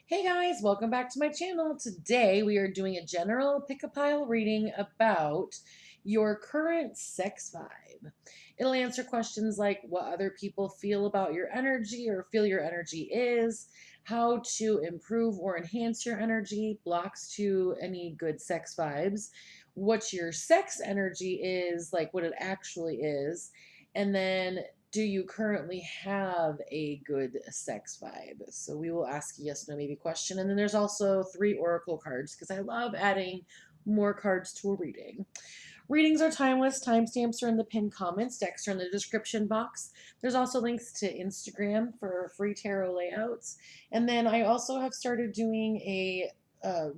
Hey guys, welcome back to my channel. Today we are doing a general pick-a-pile reading about your current sex vibe. It'll answer questions like what other people feel about your energy or feel your energy is, how to improve or enhance your energy, blocks to any good sex vibes, what your sex energy is, like what it actually is, and then do you currently have a good sex vibe? So we will ask a yes, no, maybe question. And then there's also 3 oracle cards because I love adding more cards to a reading. Readings are timeless. Timestamps are in the pinned comments. Decks are in the description box. There's also links to Instagram for free tarot layouts. And then I also have started doing a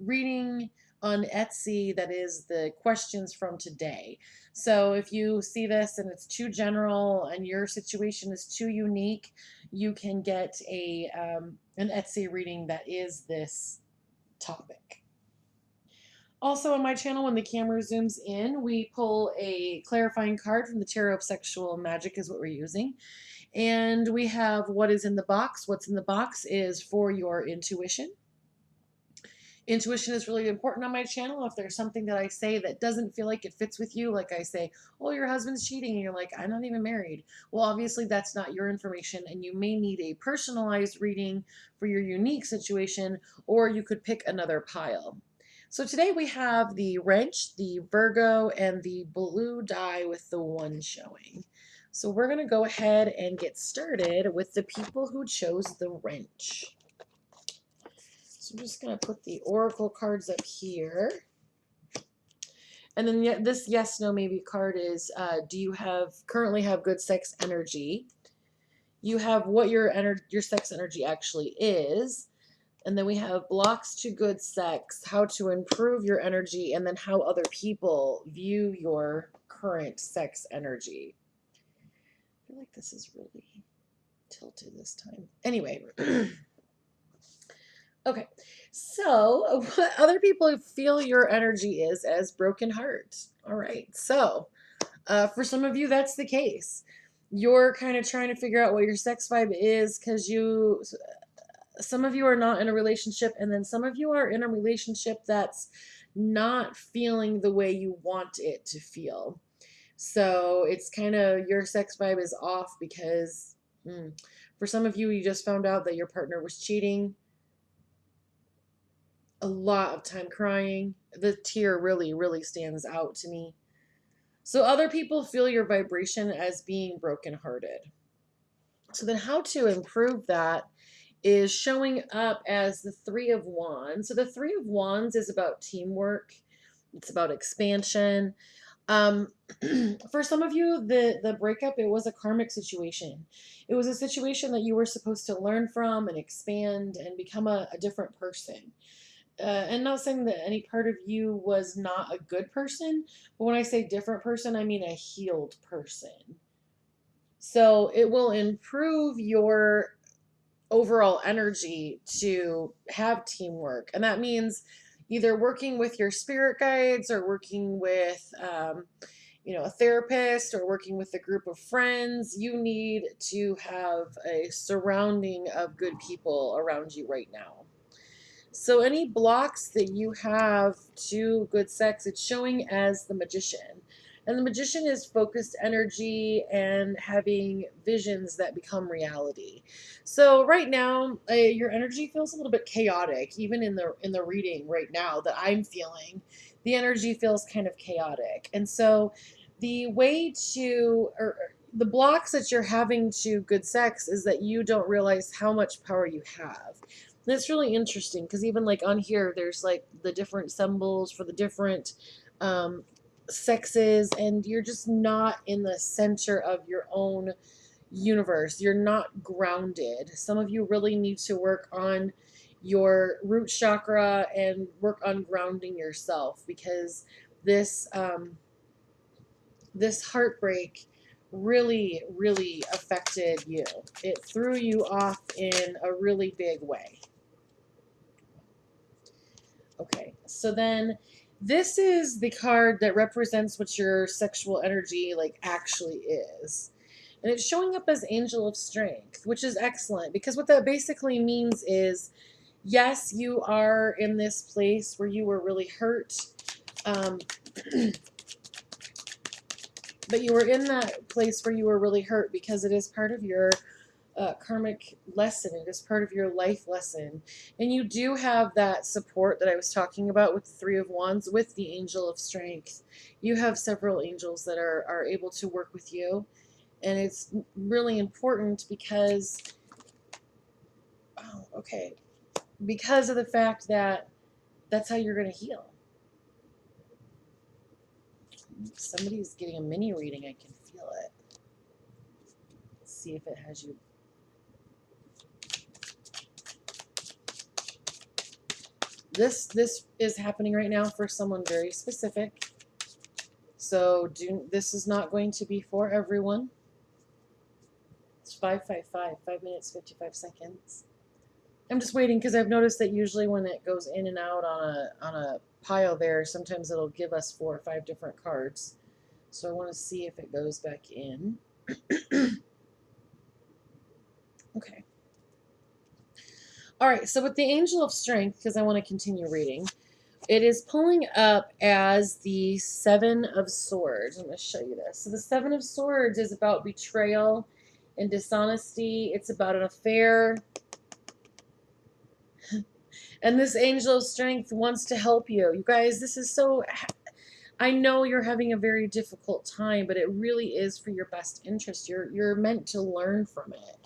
reading on Etsy that is the questions from today. So if you see this and it's too general and your situation is too unique, you can get an Etsy reading that is this topic. Also on my channel, when the camera zooms in, we pull a clarifying card from the Tarot of Sexual Magic is what we're using. And we have what is in the box. What's in the box is for your intuition. Intuition is really important on my channel. If there's something that I say that doesn't feel like it fits with you, like I say, oh, your husband's cheating, and you're like, I'm not even married. Well, obviously that's not your information, and you may need a personalized reading for your unique situation, or you could pick another pile. So today we have the wrench, the Virgo, and the blue die with the 1 showing. So we're going to go ahead and get started with the people who chose the wrench. So I'm just going to put the oracle cards up here. And then this yes, no, maybe card is, do you currently have good sex energy? You have what your sex energy actually is. And then we have blocks to good sex, how to improve your energy, and then how other people view your current sex energy. I feel like this is really tilted this time. Anyway. Okay, so what other people feel your energy is as broken heart. All right, so for some of you, that's the case. You're kind of trying to figure out what your sex vibe is because some of you are not in a relationship, and then some of you are in a relationship that's not feeling the way you want it to feel. So it's kind of your sex vibe is off because for some of you, you just found out that your partner was cheating. A lot of time crying. The tear really, really stands out to me. So other people feel your vibration as being brokenhearted. So then how to improve that is showing up as the 3 of Wands. So the 3 of Wands is about teamwork. It's about expansion. Um, for some of you, the breakup, it was a karmic situation. It was a situation that you were supposed to learn from and expand and become a different person. And not saying that any part of you was not a good person, but when I say different person, I mean a healed person. So it will improve your overall energy to have teamwork. And that means either working with your spirit guides or working with, a therapist or working with a group of friends. You need to have a surrounding of good people around you right now. So any blocks that you have to good sex, it's showing as the Magician. And the Magician is focused energy and having visions that become reality. So right now, your energy feels a little bit chaotic. Even in the reading right now that I'm feeling, the energy feels kind of chaotic. And so the way to, or the blocks that you're having to good sex is that you don't realize how much power you have. That's really interesting because even like on here, there's like the different symbols for the different sexes, and you're just not in the center of your own universe. You're not grounded. Some of you really need to work on your root chakra and work on grounding yourself because this heartbreak really, really affected you. It threw you off in a really big way. Okay, so then this is the card that represents what your sexual energy like actually is. And it's showing up as Angel of Strength, which is excellent because what that basically means is Yes, you are in this place where you were really hurt. Um, but you were in that place where you were really hurt because it is part of your karmic lesson. It is part of your life lesson. And you do have that support that I was talking about with the Three of Wands, with the Angel of Strength. You have several angels that are able to work with you. And it's really important because, oh, okay, because of the fact that that's how you're going to heal. Somebody's getting a mini reading. I can feel it. Let's see if it has you. This is happening right now for someone very specific. So this is not going to be for everyone. It's 555, 5 minutes 55 seconds. I'm just waiting because I've noticed that usually when it goes in and out on a pile there, sometimes it'll give us 4 or 5 different cards. So I want to see if it goes back in. Okay. All right, so with the Angel of Strength, because I want to continue reading, it is pulling up as the Seven of Swords. I'm going to show you this. So the Seven of Swords is about betrayal and dishonesty. It's about an affair. And this Angel of Strength wants to help you. You guys, this is so... I know you're having a very difficult time, but it really is for your best interest. You're meant to learn from it.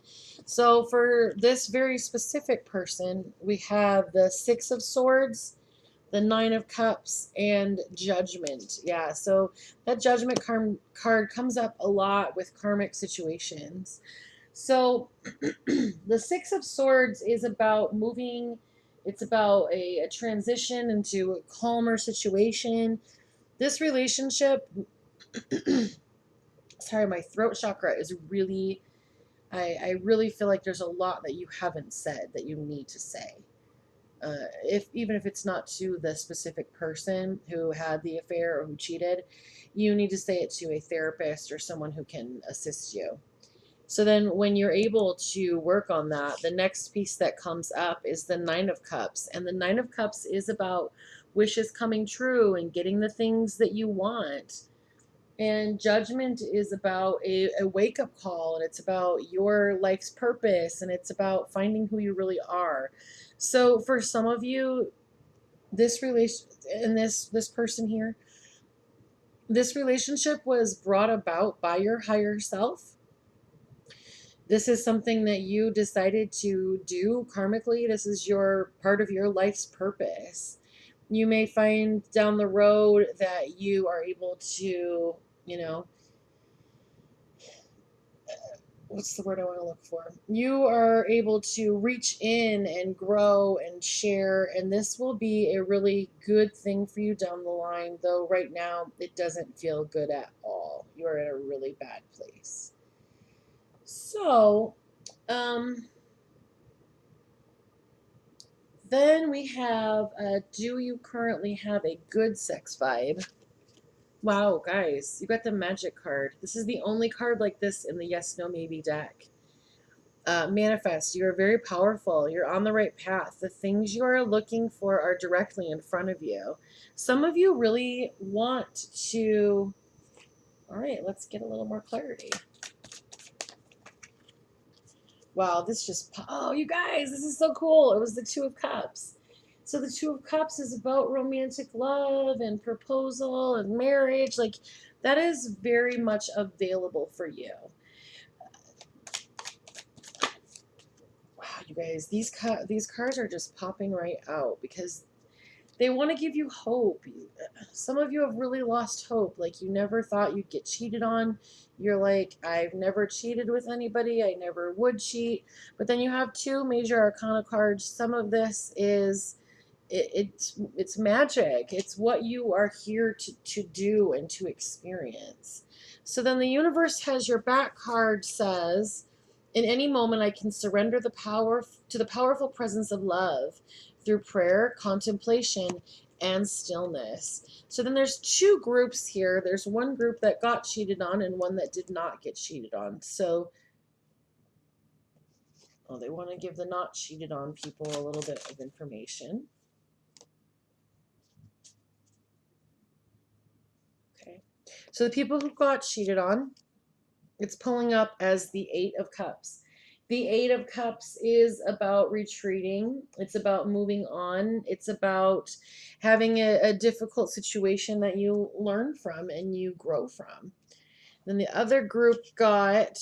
So for this very specific person, we have the Six of Swords, the Nine of Cups, and Judgment. Yeah, so that Judgment card comes up a lot with karmic situations. So the Six of Swords is about moving. It's about a transition into a calmer situation. This relationship, sorry, my throat chakra is really, I really feel like there's a lot that you haven't said that you need to say. Even if it's not to the specific person who had the affair or who cheated, you need to say it to a therapist or someone who can assist you. So then when you're able to work on that, the next piece that comes up is the Nine of Cups. And the Nine of Cups is about wishes coming true and getting the things that you want. And Judgment is about a wake-up call, and it's about your life's purpose, and it's about finding who you really are. So for some of you, this relation and this person here, this relationship was brought about by your higher self. This is something that you decided to do karmically. This is your part of your life's purpose. You may find down the road that you are able to, you know, what's the word I want to look for? You are able to reach in and grow and share, and this will be a really good thing for you down the line, though right now it doesn't feel good at all. You are in a really bad place. So, then we have, do you currently have a good sex vibe? Wow, guys, you got the magic card. This is the only card like this in the yes, no, maybe deck. Manifest, you're very powerful. You're on the right path. The things you are looking for are directly in front of you. Some of you really want to... All right, let's get a little more clarity. Wow, this just... Oh, you guys, this is so cool. It was the Two of Cups. So the Two of Cups is about romantic love and proposal and marriage. Like, that is very much available for you. Wow, you guys, these cards are just popping right out because they want to give you hope. Some of you have really lost hope. Like, you never thought you'd get cheated on. You're like, I've never cheated with anybody. I never would cheat. But then you have two major arcana cards. Some of this is... it's magic. It's what you are here to do and to experience. So then the universe has your back card says, in any moment I can surrender the power to the powerful presence of love through prayer, contemplation, and stillness. So then there's two groups here. There's one group that got cheated on and one that did not get cheated on. So Oh, they want to give the not cheated on people a little bit of information. Okay. So the people who got cheated on, it's pulling up as the Eight of Cups. The Eight of Cups is about retreating. It's about moving on. It's about having a difficult situation that you learn from and you grow from. Then the other group got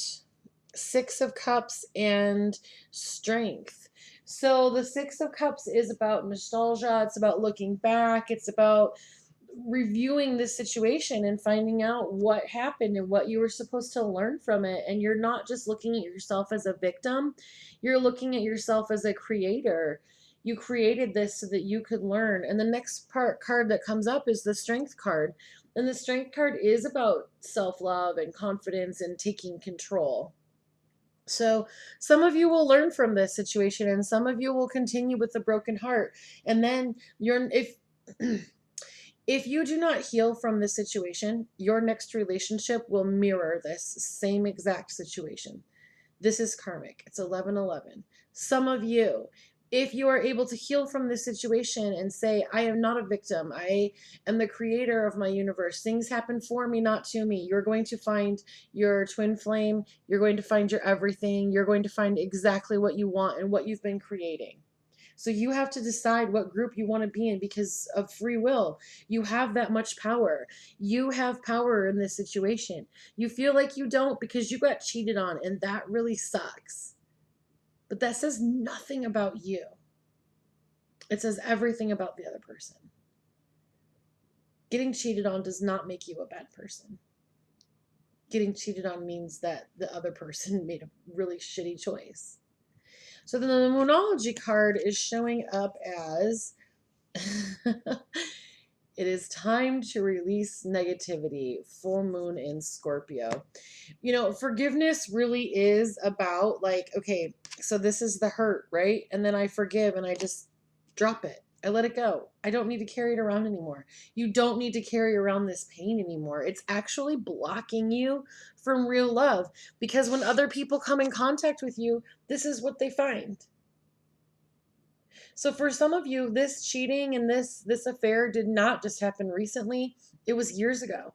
Six of Cups and Strength. So the Six of Cups is about nostalgia. It's about looking back. It's about reviewing this situation and finding out what happened and what you were supposed to learn from it. And you're not just looking at yourself as a victim, you're looking at yourself as a creator. You created this so that you could learn. And the next card that comes up is the Strength card. And the Strength card is about self-love and confidence and taking control. So some of you will learn from this situation and some of you will continue with a broken heart. And then if you do not heal from this situation, your next relationship will mirror this same exact situation. This is karmic. It's 1111. Some of you, if you are able to heal from this situation and say, I am not a victim, I am the creator of my universe, things happen for me, not to me, you're going to find your twin flame, you're going to find your everything, you're going to find exactly what you want and what you've been creating. So you have to decide what group you want to be in because of free will. You have that much power. You have power in this situation. You feel like you don't because you got cheated on, and that really sucks. But that says nothing about you. It says everything about the other person. Getting cheated on does not make you a bad person. Getting cheated on means that the other person made a really shitty choice. So then the Moonology card is showing up as it is time to release negativity, full moon in Scorpio. You know, forgiveness really is about like, okay, so this is the hurt, right? And then I forgive and I just drop it. I let it go. I don't need to carry it around anymore. You don't need to carry around this pain anymore. It's actually blocking you from real love because when other people come in contact with you, this is what they find. So for some of you, this cheating and this affair did not just happen recently. It was years ago.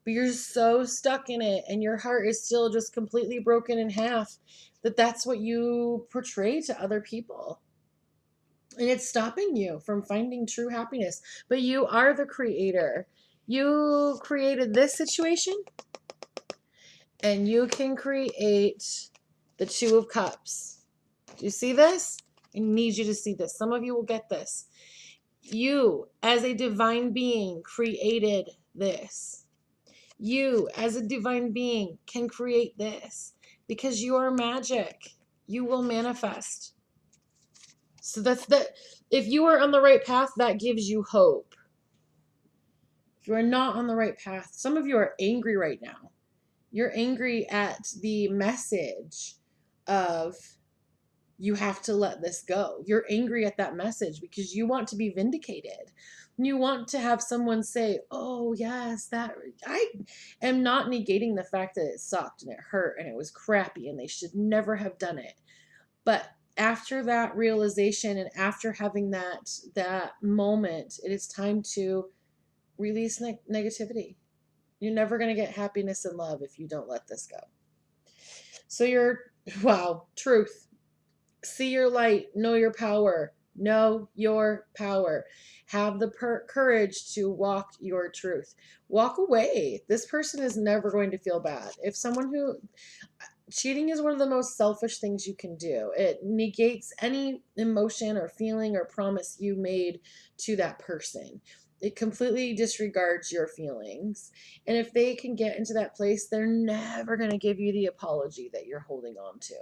But you're so stuck in it and your heart is still just completely broken in half that that's what you portray to other people. And it's stopping you from finding true happiness. But you are the creator. You created this situation and you can create the Two of Cups. Do you see this? I need you to see this. Some of you will get this. You, as a divine being, created this. You, as a divine being, can create this because you are magic. You will manifest. So that's that. If you are on the right path, that gives you hope. If you are not on the right path, some of you are angry right now. You're angry at the message of you have to let this go. You're angry at that message because you want to be vindicated. You want to have someone say, oh, yes, that I am not negating the fact that it sucked and it hurt and it was crappy and they should never have done it. But after that realization and after having that moment, it is time to release negativity. You're never going to get happiness and love if you don't let this go. So wow, truth. See your light, know your power, know your power. Have the courage to walk your truth. Walk away. This person is never going to feel bad. If someone who cheating is one of the most selfish things you can do. It negates any emotion or feeling or promise you made to that person. It completely disregards your feelings. And if they can get into that place, they're never going to give you the apology that you're holding on to.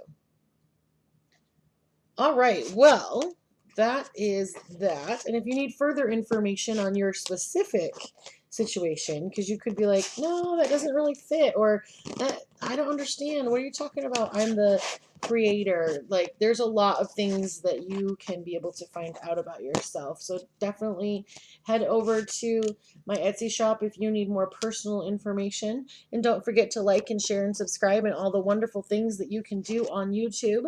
All right, well, that is that. And if you need further information on your specific situation, because you could be like, no, that doesn't really fit, or that I don't understand. What are you talking about? I'm the creator. Like there's a lot of things that you can be able to find out about yourself. So definitely head over to my Etsy shop if you need more personal information. And don't forget to like and share and subscribe and all the wonderful things that you can do on YouTube.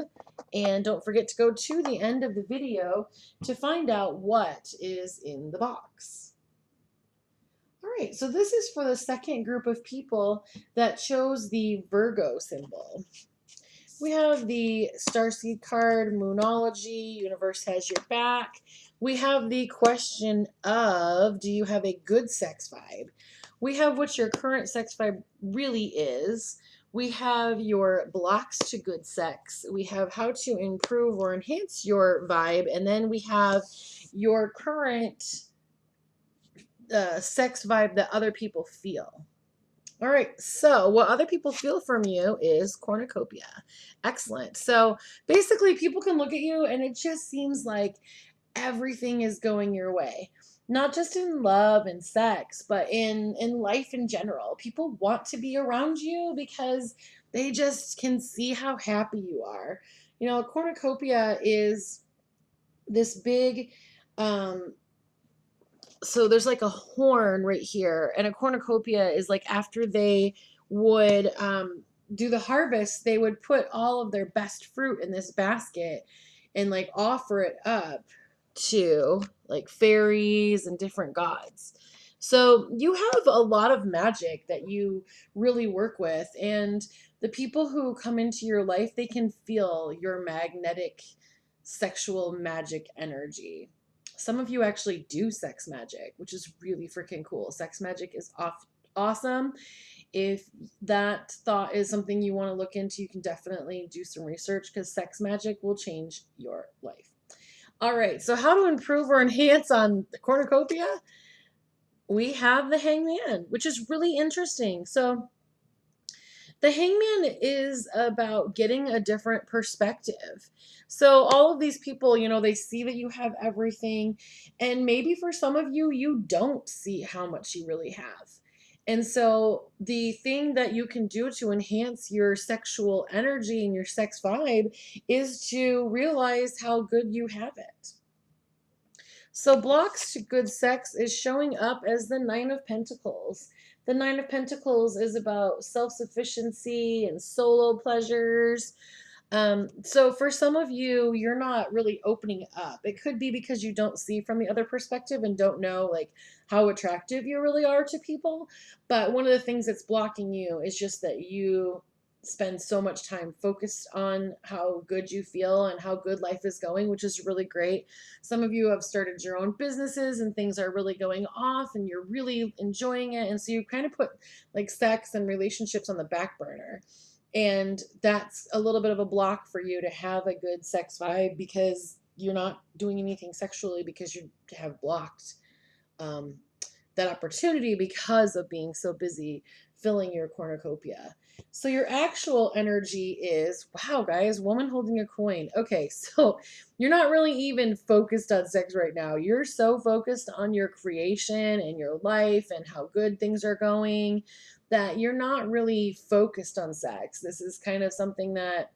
And don't forget to go to the end of the video to find out what is in the box. All right, so this is for the second group of people that chose the Virgo symbol. We have the Starseed card, Moonology, Universe has your back. We have the question of, do you have a good sex vibe? We have what your current sex vibe really is. We have your blocks to good sex. We have how to improve or enhance your vibe. And then we have your current sex vibe that other people feel. All right, so what other people feel from you is cornucopia. Excellent. So basically, people can look at you and it just seems like everything is going your way. Not just in love and sex, but in life in general. People want to be around you because they just can see how happy you are. You know, a cornucopia is this big so there's like a horn right here, and a cornucopia is like after they would do the harvest, they would put all of their best fruit in this basket and like offer it up to like fairies and different gods. So you have a lot of magic that you really work with, and the people who come into your life, they can feel your magnetic sexual magic energy. Some of you actually do sex magic, which is really freaking cool. Sex magic is awesome. If that thought is something you want to look into, you can definitely do some research because sex magic will change your life. All right, so how to improve or enhance on the cornucopia? We have the hangman, which is really interesting. So the hangman is about getting a different perspective. So all of these people, you know, they see that you have everything, and maybe for some of you, you don't see how much you really have. And so the thing that you can do to enhance your sexual energy and your sex vibe is to realize how good you have it. So blocks to good sex is showing up as the Nine of Pentacles. The Nine of Pentacles is about self-sufficiency and solo pleasures. So for some of you, you're not really opening up. It could be because you don't see from the other perspective and don't know like how attractive you really are to people. But one of the things that's blocking you is just that you spend so much time focused on how good you feel and how good life is going, which is really great. Some of you have started your own businesses and things are really going off and you're really enjoying it. And so you kind of put like sex and relationships on the back burner. And that's a little bit of a block for you to have a good sex vibe because you're not doing anything sexually because you have blocked um, that opportunity because of being so busy filling your cornucopia. So your actual energy is, wow, guys, woman holding a coin. Okay, so you're not really even focused on sex right now. You're so focused on your creation and your life and how good things are going that you're not really focused on sex. This is kind of something that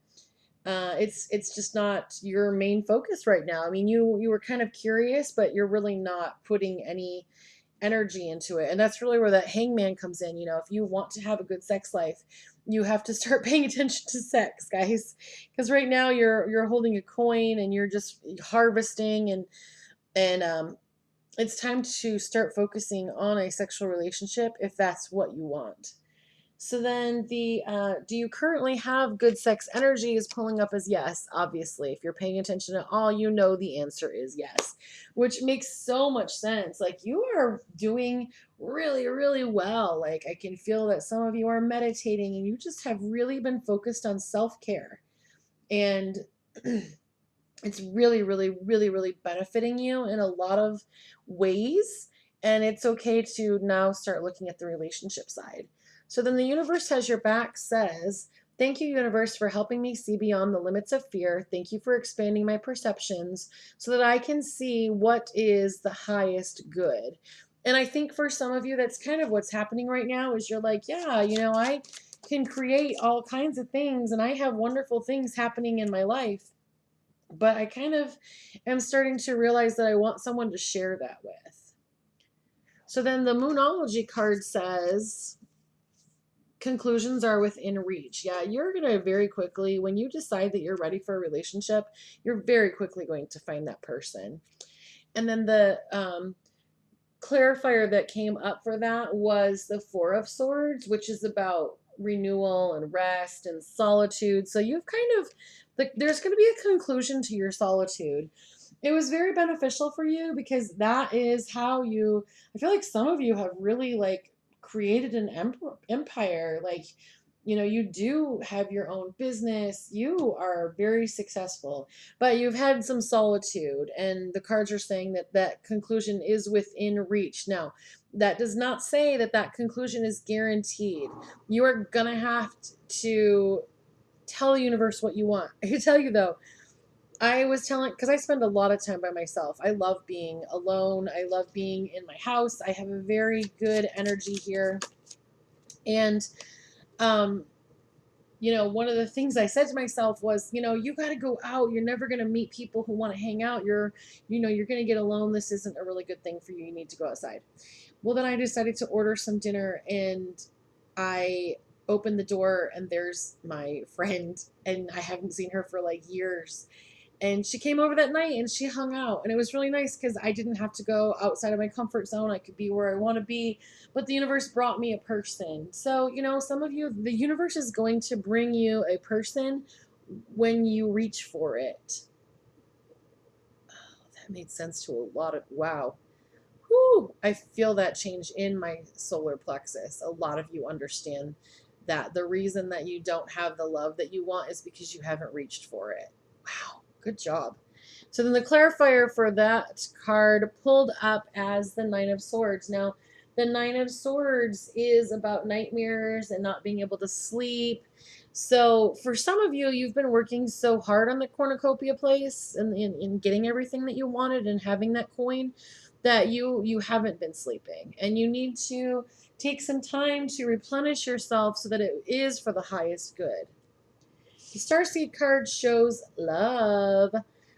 it's just not your main focus right now. I mean, you were kind of curious, but you're really not putting any energy into it. And that's really where that hangman comes in. You know, if you want to have a good sex life, you have to start paying attention to sex, guys. Because right now you're holding a coin and you're just harvesting and it's time to start focusing on a sexual relationship if that's what you want. So then the do you currently have good sex energy is pulling up as yes, obviously. If you're paying attention at all, you know the answer is yes, which makes so much sense. Like you are doing really, really well. Like I can feel that some of you are meditating and you just have really been focused on self-care. And it's really, really, really, really benefiting you in a lot of ways. And it's okay to now start looking at the relationship side. So then the universe has your back says, thank you, universe, for helping me see beyond the limits of fear. Thank you for expanding my perceptions so that I can see what is the highest good. And I think for some of you, that's kind of what's happening right now is you're like, yeah, you know, can create all kinds of things, and I have wonderful things happening in my life, but I kind of am starting to realize that I want someone to share that with. So then the Moonology card says, conclusions are within reach. Yeah, you're going to very quickly, when you decide that you're ready for a relationship, you're very quickly going to find that person. And then the clarifier that came up for that was the Four of Swords, which is about renewal and rest and solitude. So you've kind of, like, there's going to be a conclusion to your solitude. It was very beneficial for you because that is how you, I feel like some of you have really like created an empire. Like, you know, you do have your own business, you are very successful, but you've had some solitude, and the cards are saying that that conclusion is within reach. Now, that does not say that that conclusion is guaranteed. You are gonna have to tell the universe what you want. I can tell you though, I was telling, because I spend a lot of time by myself. I love being alone. I love being in my house. I have a very good energy here. And um, you know, one of the things I said to myself was, you know, you got to go out. You're never going to meet people who want to hang out. You know, you're going to get alone. This isn't a really good thing for you. You need to go outside. Well, then I decided to order some dinner, and I opened the door, and there's my friend, and I haven't seen her for like years. And she came over that night and she hung out. And it was really nice because I didn't have to go outside of my comfort zone. I could be where I want to be. But the universe brought me a person. So, you know, some of you, the universe is going to bring you a person when you reach for it. Oh, that made sense to a lot of, wow. Whew, I feel that change in my solar plexus. A lot of you understand that the reason that you don't have the love that you want is because you haven't reached for it. Wow. Good job. So then the clarifier for that card pulled up as the Nine of Swords. Now, the Nine of Swords is about nightmares and not being able to sleep. So for some of you, you've been working so hard on the cornucopia place and in getting everything that you wanted and having that coin that you haven't been sleeping. And you need to take some time to replenish yourself so that it is for the highest good. The Starseed card shows love.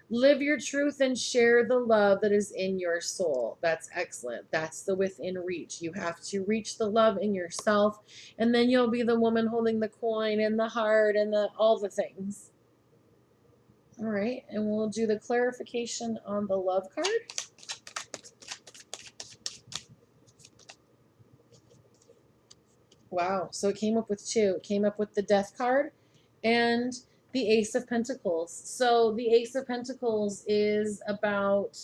Live your truth and share the love that is in your soul. That's excellent. That's the within reach. You have to reach the love in yourself, and then you'll be the woman holding the coin and the heart and all the things. All right, and we'll do the clarification on the love card. Wow, so it came up with two. It came up with the Death card and the Ace of Pentacles. So the Ace of Pentacles is about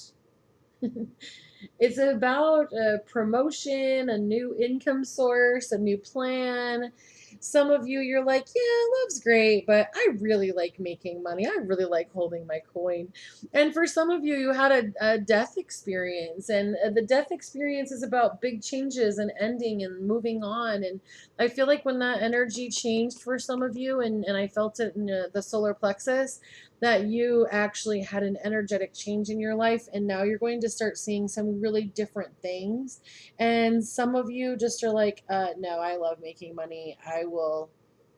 it's about a promotion, a new income source, a new plan. Some of you, you're like, yeah, love's great, but I really like making money. I really like holding my coin. And for some of you, you had a death experience, and the death experience is about big changes and ending and moving on. And I feel like when that energy changed for some of you, and I felt it in the solar plexus, that you actually had an energetic change in your life, and now you're going to start seeing some really different things. And some of you just are like, no, I love making money. I will,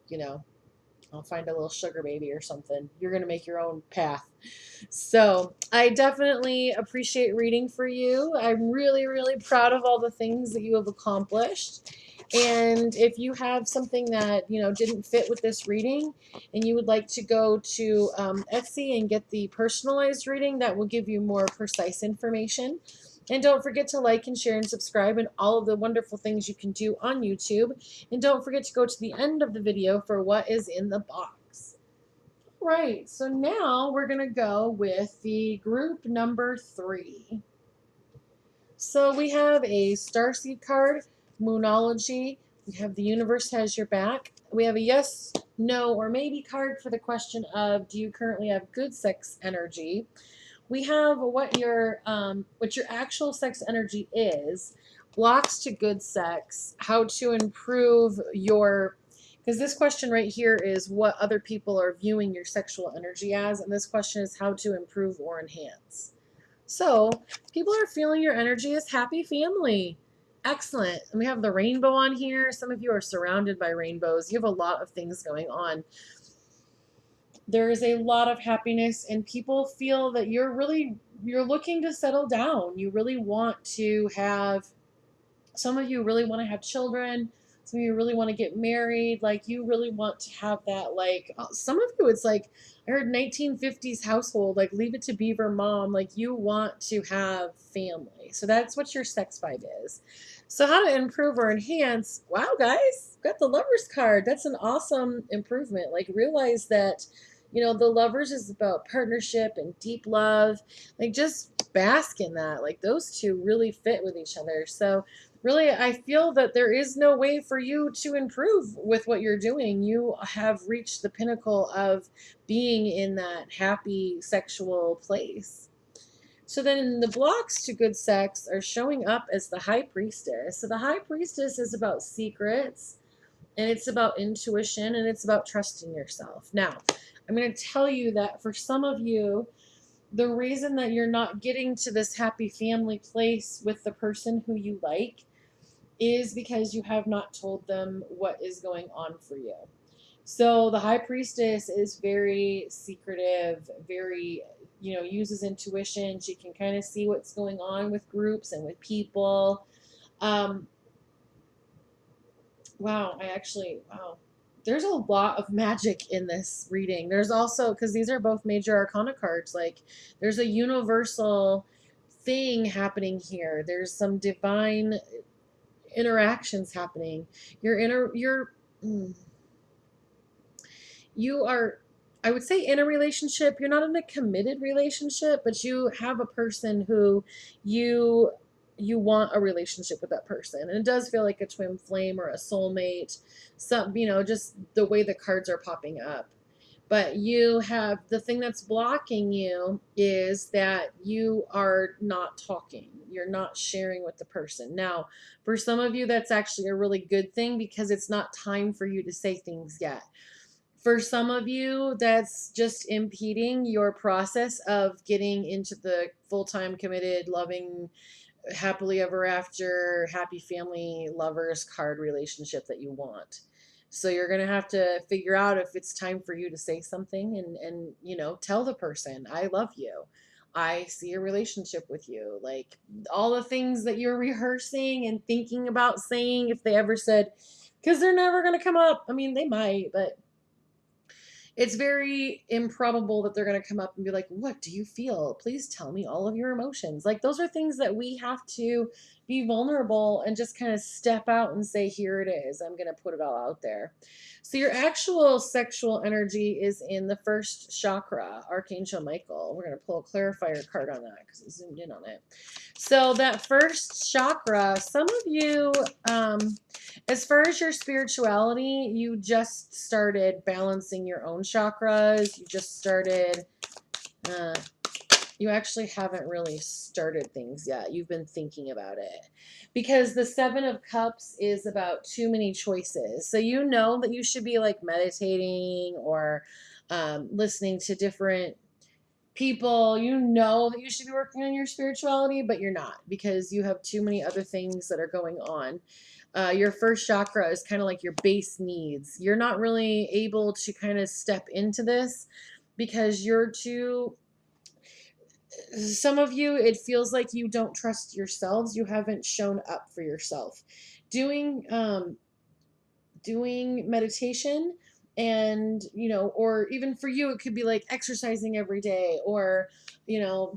you know, I'll find a little sugar baby or something. You're going to make your own path. So I definitely appreciate reading for you. I'm really, really proud of all the things that you have accomplished. And if you have something that, you know, didn't fit with this reading and you would like to go to Etsy and get the personalized reading, that will give you more precise information. And don't forget to like and share and subscribe and all of the wonderful things you can do on YouTube. And don't forget to go to the end of the video for what is in the box. All right, so now we're going to go with the group number 3. So we have a Starseed card, Moonology. We have the universe has your back. We have a yes, no, or maybe card for the question of, do you currently have good sex energy? We have what your actual sex energy is, blocks to good sex, how to improve your, because this question right here is what other people are viewing your sexual energy as, and this question is how to improve or enhance. So people are feeling your energy as happy family. Excellent. And we have the rainbow on here. Some of you are surrounded by rainbows. You have a lot of things going on. There is a lot of happiness, and people feel that you're looking to settle down. You really want to have, some of you really want to have children. Some of you really want to get married. Like, you really want to have that, like, some of you, it's like, I heard 1950s household, like, leave it to Beaver mom. Like, you want to have family. So that's what your sex vibe is. So how to improve or enhance? Wow, guys, got the lovers card. That's an awesome improvement. Like, realize that, the lovers is about partnership and deep love. Like, just bask in that. Like, those two really fit with each other. So really, I feel that there is no way for you to improve with what you're doing. You have reached the pinnacle of being in that happy sexual place. So then the blocks to good sex are showing up as the high priestess. So the high priestess is about secrets, and it's about intuition, and it's about trusting yourself. Now, I'm going to tell you that for some of you, the reason that you're not getting to this happy family place with the person who you like is because you have not told them what is going on for you. So the high priestess is very secretive, very, uses intuition. She can kind of see what's going on with groups and with people. Um, wow. There's a lot of magic in this reading. There's also, because these are both major arcana cards, like, there's a universal thing happening here. There's some divine interactions happening. Mm, you are, I would say, in a relationship. You're not in a committed relationship, but you have a person who you you want a relationship with that person, and it does feel like a twin flame or a soulmate. Some, just the way the cards are popping up. But you have, the thing that's blocking you is that you are not talking. You're not sharing with the person. Now, for some of you, that's actually a really good thing, because it's not time for you to say things yet. For some of you, that's just impeding your process of getting into the full-time, committed, loving, happily ever after, happy family, lovers card relationship that you want. So you're going to have to figure out if it's time for you to say something, and tell the person, I love you. I see a relationship with you. Like, all the things that you're rehearsing and thinking about saying, if they ever said, because they're never going to come up. I mean, they might, but it's very improbable that they're going to come up and be like, what do you feel? Please tell me all of your emotions. Like, those are things that we have to be vulnerable and just kind of step out and say, here it is. I'm going to put it all out there. So your actual sexual energy is in the first chakra, Archangel Michael. We're going to pull a clarifier card on that because I zoomed in on it. So that first chakra, some of you, as far as your spirituality, you just started balancing your own chakras. You just started, uh, you actually haven't really started things yet. You've been thinking about it. Because the Seven of Cups is about too many choices. So you know that you should be like meditating or listening to different people. You know that you should be working on your spirituality, but you're not, because you have too many other things that are going on. Your first chakra is kind of like your base needs. You're not really able to kind of step into this because you're too, some of you, it feels like you don't trust yourselves. You haven't shown up for yourself. Doing meditation, and or even for you, it could be like exercising every day, or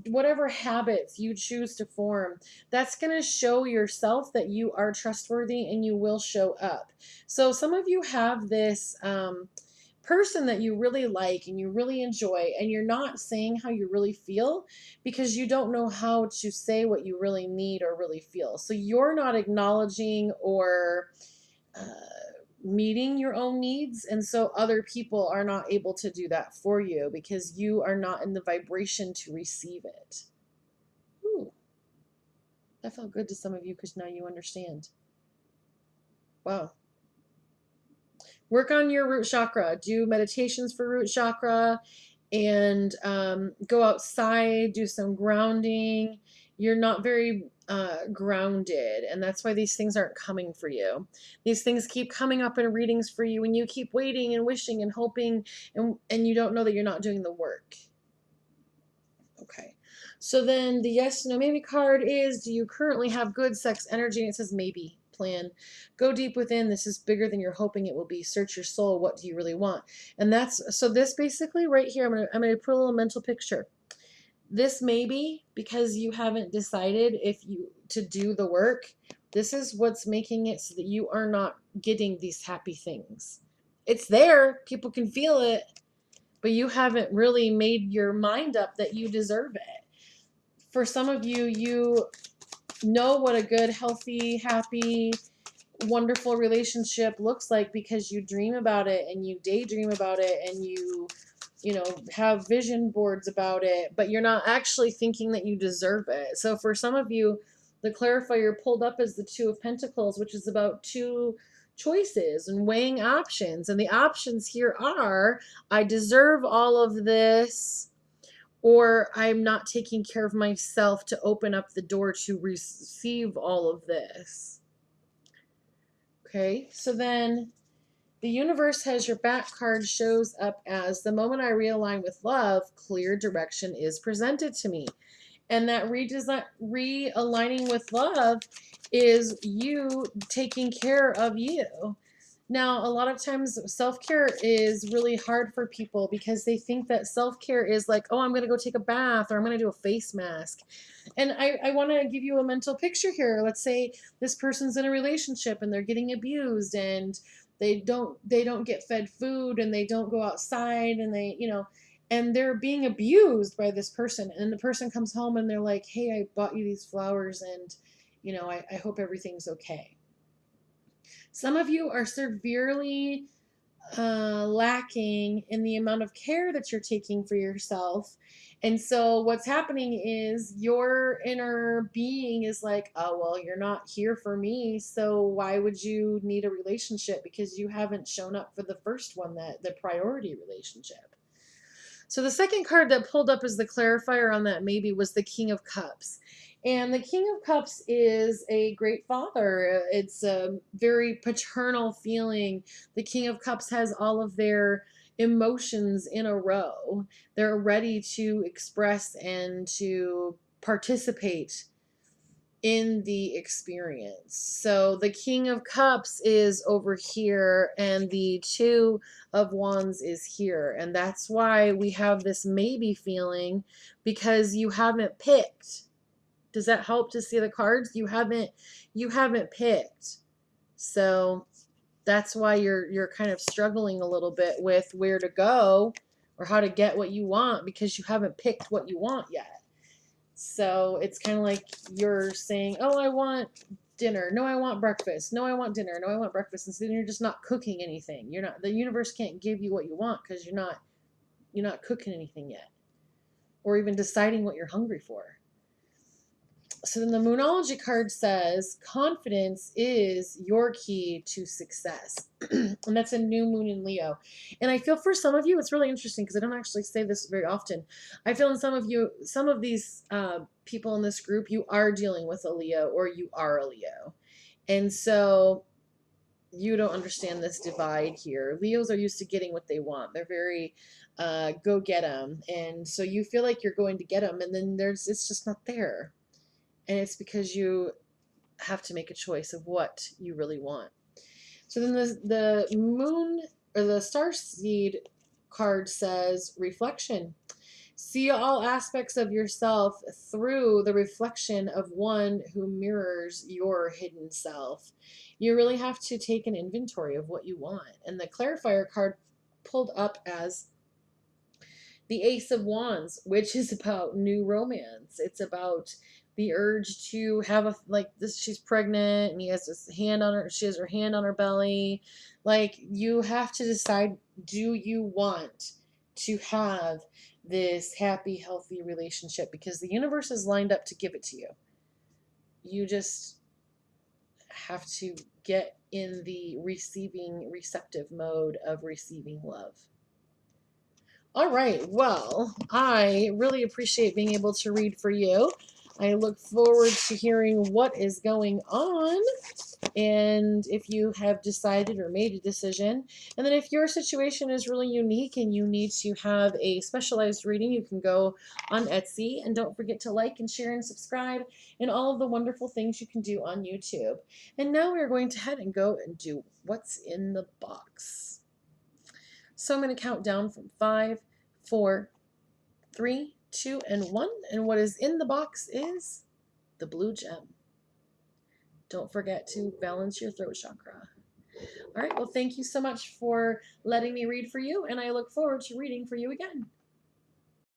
whatever habits you choose to form, that's going to show yourself that you are trustworthy and you will show up. So some of you have this person that you really like and you really enjoy, and you're not saying how you really feel because you don't know how to say what you really need or really feel. So you're not acknowledging or uh, meeting your own needs, and so other people are not able to do that for you because you are not in the vibration to receive it. Ooh, that felt good to some of you because now you understand. Wow. Work on your root chakra. Do meditations for root chakra, and go outside, do some grounding, You're not very grounded, and that's why these things aren't coming for you. These things keep coming up in readings for you, and you keep waiting and wishing and hoping, and you don't know that you're not doing the work. Okay. So then the yes, no, maybe card is, do you currently have good sex energy? And it says maybe. Plan. Go deep within. This is bigger than you're hoping it will be. Search your soul. What do you really want? And that's, so this basically right here, I'm gonna put a little mental picture. This may be because you haven't decided if you to do the work. This is what's making it so that you are not getting these happy things. It's there. People can feel it, but you haven't really made your mind up that you deserve it. For some of you, you know what a good, healthy, happy, wonderful relationship looks like because you dream about it and you daydream about it and you know, have vision boards about it, but you're not actually thinking that you deserve it. So for some of you, the clarifier pulled up as the Two of Pentacles, which is about two choices and weighing options. And the options here are, I deserve all of this, or I'm not taking care of myself to open up the door to receive all of this. Okay, so then the universe has your back card shows up as, the moment I realign with love, clear direction is presented to me. And that realigning with love is you taking care of you. Now, a lot of times self-care is really hard for people because they think that self-care is like, oh, I'm going to go take a bath, or I'm going to do a face mask. And I want to give you a mental picture here. Let's say this person's in a relationship and they're getting abused, and they don't get fed food, and they don't go outside, and they, you know, and they're being abused by this person, and the person comes home and they're like, hey, I bought you these flowers, and you know, I hope everything's okay. Some of you are severely lacking in the amount of care that you're taking for yourself. And so what's happening is your inner being is like, oh, well, you're not here for me, so why would you need a relationship? Because you haven't shown up for the first one, that the priority relationship. So the second card that pulled up as the clarifier on that maybe was the King of Cups. And the King of Cups is a great father. It's a very paternal feeling. The King of Cups has all of their emotions in a row. They're ready to express and to participate in the experience. So the King of Cups is over here, and the Two of Wands is here. And that's why we have this maybe feeling, because you haven't picked. Does that help to see the cards? You haven't picked. So that's why you're kind of struggling a little bit with where to go or how to get what you want, because you haven't picked what you want yet. So it's kind of like you're saying, oh, I want dinner. No, I want breakfast. No, I want dinner. No, I want breakfast. And so then you're just not cooking anything. You're not, the universe can't give you what you want because you're not cooking anything yet, or even deciding what you're hungry for. So then the Moonology card says, confidence is your key to success. And that's a new moon in Leo. And I feel for some of you, it's really interesting because I don't actually say this very often. I feel in some of you, some of these people in this group, you are dealing with a Leo, or you are a Leo. And so you don't understand this divide here. Leos are used to getting what they want. They're very go get them. And so you feel like you're going to get them, and then it's just not there. And it's because you have to make a choice of what you really want. So then the moon, or the star seed card says reflection. See all aspects of yourself through the reflection of one who mirrors your hidden self. You really have to take an inventory of what you want. And the clarifier card pulled up as the Ace of Wands, which is about new romance. It's about the urge to have a, like this, she's pregnant and he has his hand on her, she has her hand on her belly. Like, you have to decide, do you want to have this happy, healthy relationship? Because the universe is lined up to give it to you. You just have to get in the receiving, receptive mode of receiving love. All right, well, I really appreciate being able to read for you. I look forward to hearing what is going on and if you have decided or made a decision. And then if your situation is really unique and you need to have a specialized reading, you can go on Etsy, and don't forget to like and share and subscribe and all of the wonderful things you can do on YouTube. And now we're going to head and go and do what's in the box. So I'm going to count down from 5, 4, 3, 2, and 1. And what is in the box is the blue gem. Don't forget to balance your throat chakra. All right, well, thank you so much for letting me read for you, and I look forward to reading for you again.